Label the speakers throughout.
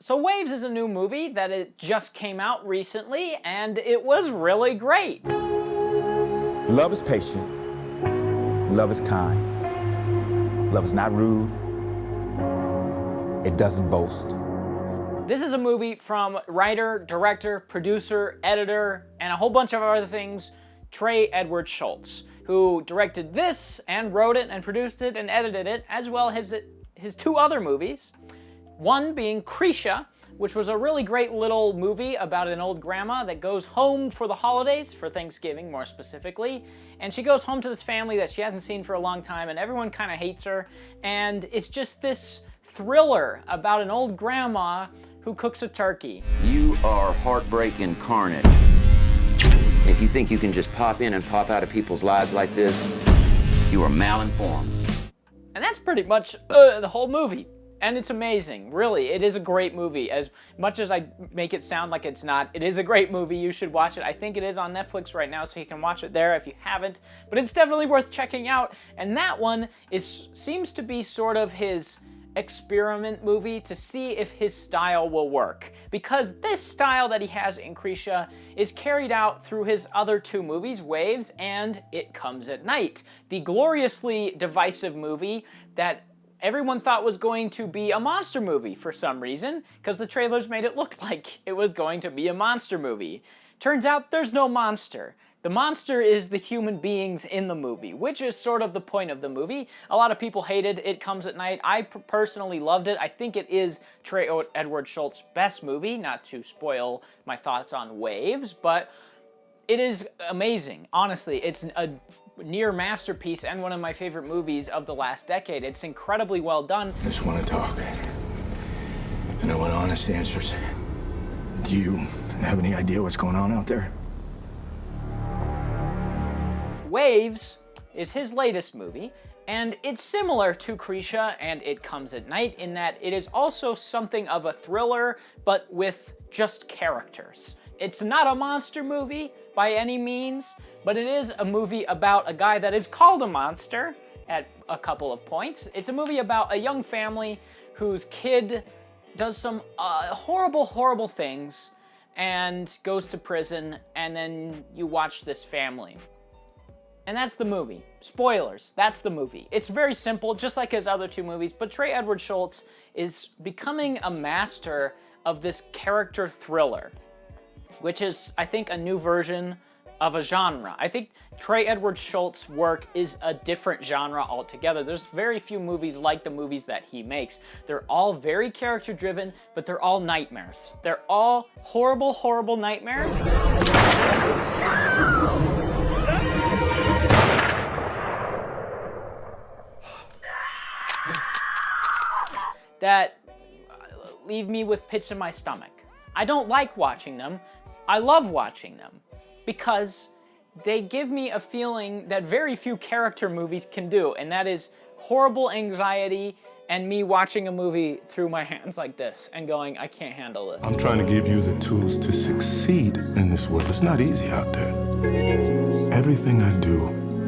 Speaker 1: So Waves is a new movie that it just came out recently, and it was really great.
Speaker 2: Love is patient. Love is kind. Love is not rude. It doesn't boast.
Speaker 1: This is a movie from writer, director, producer, editor, and a whole bunch of other things, Trey Edward Shultz, who directed this and wrote it and produced it and edited it, as well as his two other movies. One being Krisha, which was a really great little movie about an old grandma that goes home for the holidays, for Thanksgiving more specifically, and she goes home to this family that she hasn't seen for a long time, and everyone kind of hates her, and it's just this thriller about an old grandma who cooks a turkey.
Speaker 3: You are heartbreak incarnate. If you think you can just pop in and pop out of people's lives like this, you are malinformed.
Speaker 1: And that's pretty much the whole movie. And it's amazing, really. It is a great movie. As much as I make it sound like it's not, it is a great movie. You should watch it. I think it is on Netflix right now, so you can watch it there if you haven't. But it's definitely worth checking out. And that one seems to be sort of his experiment movie to see if his style will work. Because this style that he has in Krisha is carried out through his other two movies, Waves and It Comes at Night. The gloriously divisive movie that everyone thought was going to be a monster movie for some reason, because the trailers made it look like it was going to be a monster movie. Turns out there's no monster. The monster is the human beings in the movie, which is sort of the point of the movie. A lot of people hated It Comes at Night. I personally loved it. I think it is Trey Edward Shultz's best movie, not to spoil my thoughts on Waves, but it is amazing. Honestly, it's a near masterpiece and one of my favorite movies of the last decade. It's incredibly well done.
Speaker 4: I just want to talk. And I want honest answers. Do you have any idea what's going on out there?
Speaker 1: Waves is his latest movie, and it's similar to Krisha and It Comes at Night in that it is also something of a thriller, but with just characters. It's not a monster movie by any means, but it is a movie about a guy that is called a monster at a couple of points. It's a movie about a young family whose kid does some horrible, horrible things and goes to prison, and then you watch this family. And that's the movie. Spoilers, that's the movie. It's very simple, just like his other two movies, but Trey Edward Shultz is becoming a master of this character thriller, which is, I think, a new version of a genre. I think Trey Edward Shultz's work is a different genre altogether. There's very few movies like the movies that he makes. They're all very character-driven, but they're all nightmares. They're all horrible, horrible nightmares. That leave me with pits in my stomach. I don't like watching them. I love watching them because they give me a feeling that very few character movies can do, and that is horrible anxiety and me watching a movie through my hands like this and going, I can't handle this.
Speaker 4: I'm trying to give you the tools to succeed in this world. It's not easy out there. Everything I do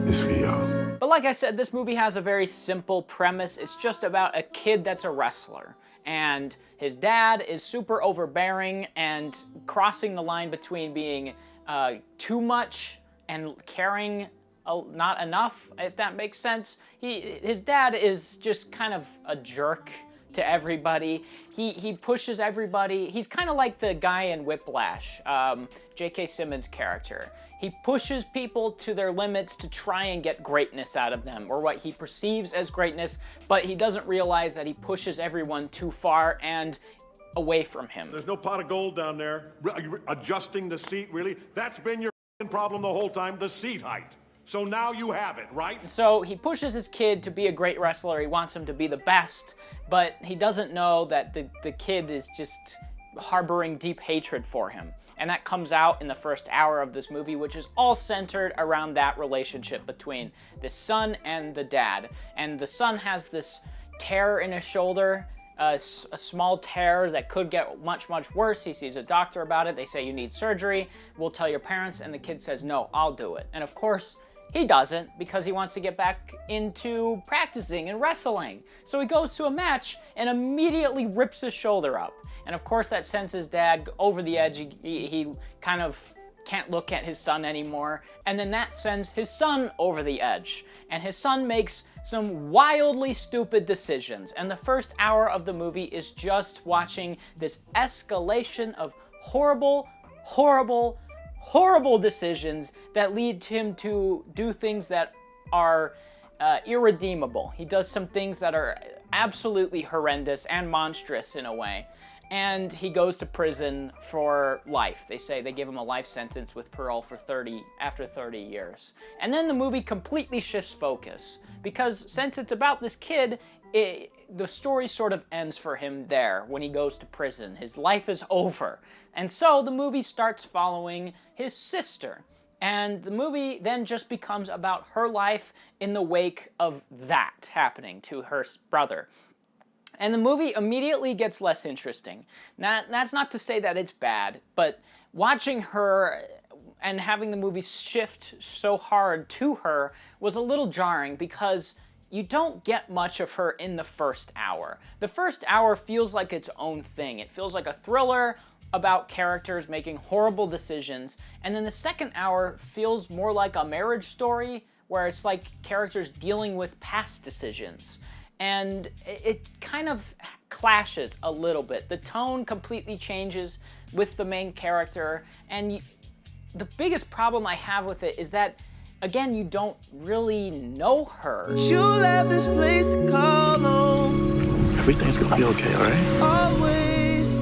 Speaker 4: is for y'all.
Speaker 1: But like I said, this movie has a very simple premise. It's just about a kid that's a wrestler, and his dad is super overbearing and crossing the line between being too much and caring not enough, if that makes sense. His dad is just kind of a jerk to everybody. He pushes everybody. He's kind of like the guy in Whiplash, J.K. Simmons' character. He pushes people to their limits to try and get greatness out of them, or what he perceives as greatness, but he doesn't realize that he pushes everyone too far and away from him.
Speaker 5: There's no pot of gold down there. Are you adjusting the seat, really? That's been your problem the whole time, the seat height. So now you have it, right?
Speaker 1: So he pushes his kid to be a great wrestler. He wants him to be the best, but he doesn't know that the kid is just harboring deep hatred for him. And that comes out in the first hour of this movie, which is all centered around that relationship between the son and the dad. And the son has this tear in his shoulder, a small tear that could get much, much worse. He sees a doctor about it. They say, you need surgery. We'll tell your parents. And the kid says, no, I'll do it. And of course, he doesn't, because he wants to get back into practicing and wrestling. So he goes to a match and immediately rips his shoulder up. And of course that sends his dad over the edge. He kind of can't look at his son anymore. And then that sends his son over the edge. And his son makes some wildly stupid decisions. And the first hour of the movie is just watching this escalation of horrible, horrible, horrible decisions that lead him to do things that are irredeemable. He does some things that are absolutely horrendous and monstrous in a way. And he goes to prison for life. They say they give him a life sentence with parole for after 30 years. And then the movie completely shifts focus, because since it's about this kid, the story sort of ends for him there when he goes to prison. His life is over. And so the movie starts following his sister. And the movie then just becomes about her life in the wake of that happening to her brother. And the movie immediately gets less interesting. Now, that's not to say that it's bad, but watching her and having the movie shift so hard to her was a little jarring, because you don't get much of her in the first hour. The first hour feels like its own thing. It feels like a thriller about characters making horrible decisions, and then the second hour feels more like a marriage story, where it's like characters dealing with past decisions. And it kind of clashes a little bit. The tone completely changes with the main character, and the biggest problem I have with it is that, again, you don't really know her.
Speaker 6: She'll have this place to call home.
Speaker 7: Everything's gonna be okay, all right?
Speaker 6: Always.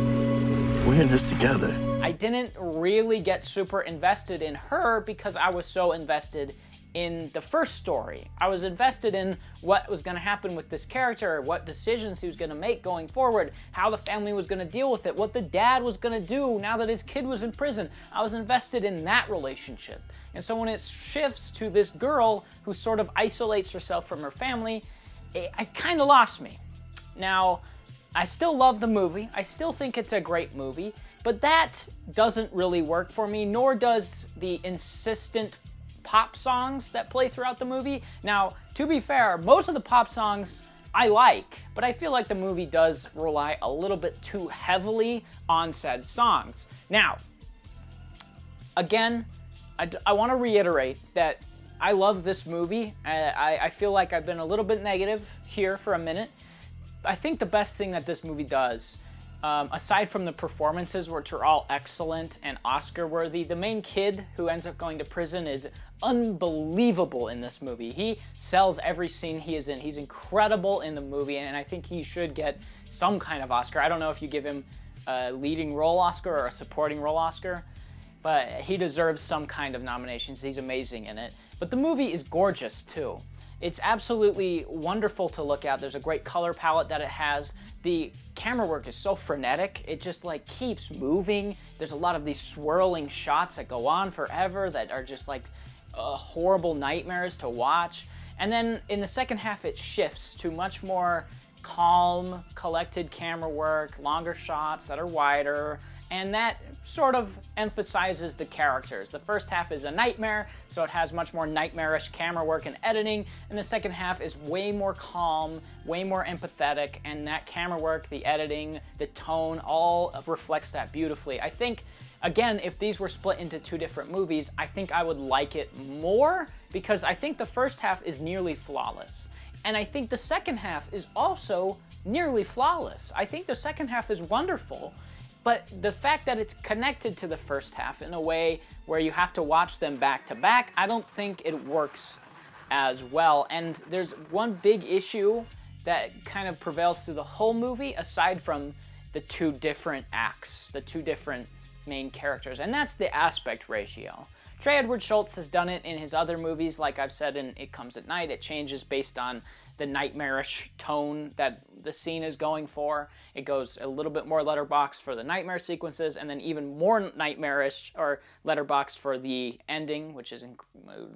Speaker 7: We're in this together.
Speaker 1: I didn't really get super invested in her because I was so invested in the first story. I was invested in what was going to happen with this character, what decisions he was going to make going forward, how the family was going to deal with it, what the dad was going to do now that his kid was in prison. I was invested in that relationship. And so when it shifts to this girl who sort of isolates herself from her family, it kind of lost me. Now, I still love the movie. I still think it's a great movie, but that doesn't really work for me, nor does the insistent pop songs that play throughout the movie. Now, to be fair, most of the pop songs I like, but I feel like the movie does rely a little bit too heavily on said songs. Now, again, I want to reiterate that I love this movie. I feel like I've been a little bit negative here for a minute. I think the best thing that this movie does, aside from the performances, which are all excellent and Oscar-worthy, the main kid who ends up going to prison is unbelievable in this movie. He sells every scene he is in. He's incredible in the movie, and I think he should get some kind of Oscar. I don't know if you give him a leading role Oscar or a supporting role Oscar, but he deserves some kind of nominations. He's amazing in it. But the movie is gorgeous, too. It's absolutely wonderful to look at. There's a great color palette that it has. The camera work is so frenetic. It just like keeps moving. There's a lot of these swirling shots that go on forever that are just like horrible nightmares to watch. And then in the second half, it shifts to much more calm, collected camera work, longer shots that are wider, and that sort of emphasizes the characters. The first half is a nightmare, so it has much more nightmarish camera work and editing, and the second half is way more calm, way more empathetic, and that camera work, the editing, the tone, all reflects that beautifully. I think, again, if these were split into two different movies, I think I would like it more, because I think the first half is nearly flawless. And I think the second half is also nearly flawless. I think the second half is wonderful, but the fact that it's connected to the first half in a way where you have to watch them back to back, I don't think it works as well. And there's one big issue that kind of prevails through the whole movie, aside from the two different acts, the two different main characters, and that's the aspect ratio. Trey Edward Shultz has done it in his other movies, like I've said in It Comes at Night. It changes based on the nightmarish tone that the scene is going for. It goes a little bit more letterbox for the nightmare sequences, and then even more nightmarish or letterbox for the ending, which is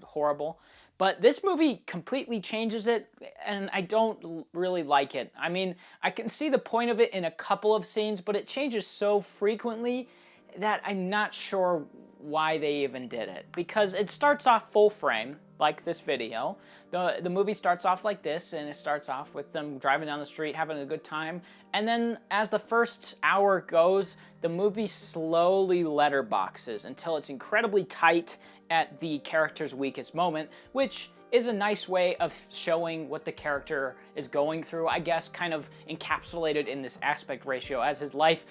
Speaker 1: horrible. But this movie completely changes it, and I don't really like it. I mean, I can see the point of it in a couple of scenes, but it changes so frequently that I'm not sure why they even did it. Because it starts off full frame, like this video. The movie starts off like this, and it starts off with them driving down the street, having a good time, and then as the first hour goes, the movie slowly letterboxes until it's incredibly tight at the character's weakest moment, which is a nice way of showing what the character is going through, I guess, kind of encapsulated in this aspect ratio as his life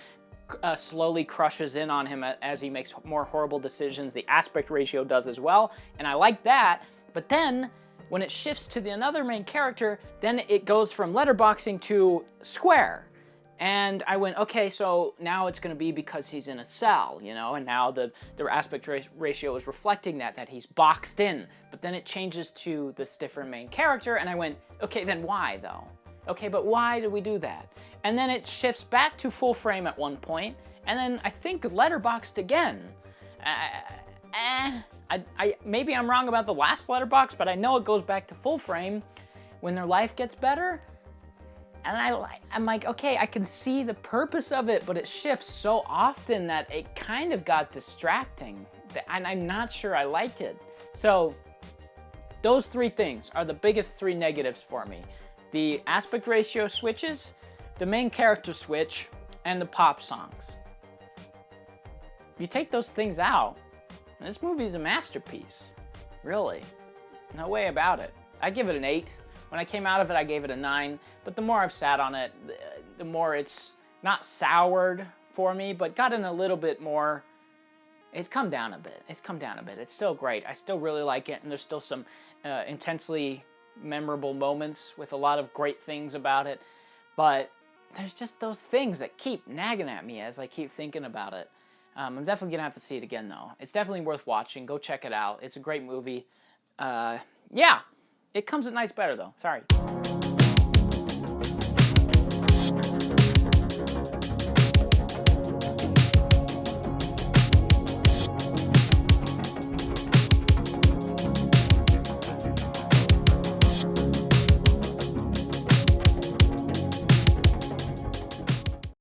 Speaker 1: slowly crushes in on him as he makes more horrible decisions. The aspect ratio does as well, and I like that. But then, when it shifts to another main character, then it goes from letterboxing to square. And I went, okay, so now it's going to be because he's in a cell, you know, and now the aspect ratio is reflecting that he's boxed in. But then it changes to this different main character, and I went, okay, then why, though? Okay, but why do we do that? And then it shifts back to full frame at one point, and then I think letterboxed again. Maybe I'm wrong about the last letterbox, but I know it goes back to full frame when their life gets better. And I'm like, okay, I can see the purpose of it, but it shifts so often that it kind of got distracting, and I'm not sure I liked it. So those three things are the biggest three negatives for me. The aspect ratio switches, the main character switch, and the pop songs. You take those things out, and this movie is a masterpiece. Really. No way about it. I give it an 8. When I came out of it, I gave it a 9, but the more I've sat on it, the more it's not soured for me, but gotten a little bit more, it's come down a bit. It's still great. I still really like it, and there's still some intensely memorable moments with a lot of great things about it, but there's just those things that keep nagging at me as I keep thinking about it. I'm definitely gonna have to see it again, though. It's definitely worth watching. Go check it out. It's a great movie. Yeah, it comes at nights better, though. Sorry.